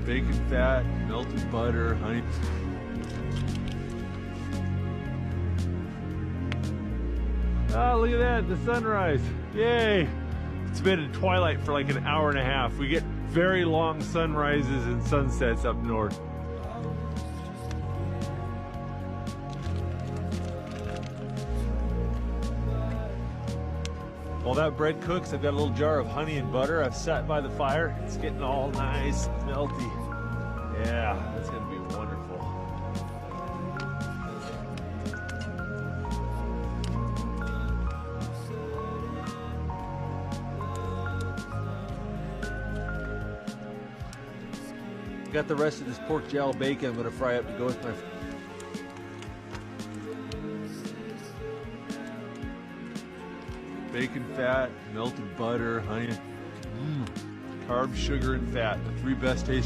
bacon fat, melted butter, honey. Oh, look at that, the sunrise. Yay! It's been in twilight for like an hour and a half. We get very long sunrises and sunsets up north. While that bread cooks, I've got a little jar of honey and butter I've set by the fire. It's getting all nice, melty. Yeah, that's gonna be wonderful. Got the rest of this pork jowl bacon I'm gonna fry up to go with my bacon fat, melted butter, honey, carbs, sugar, and fat, the three best tasting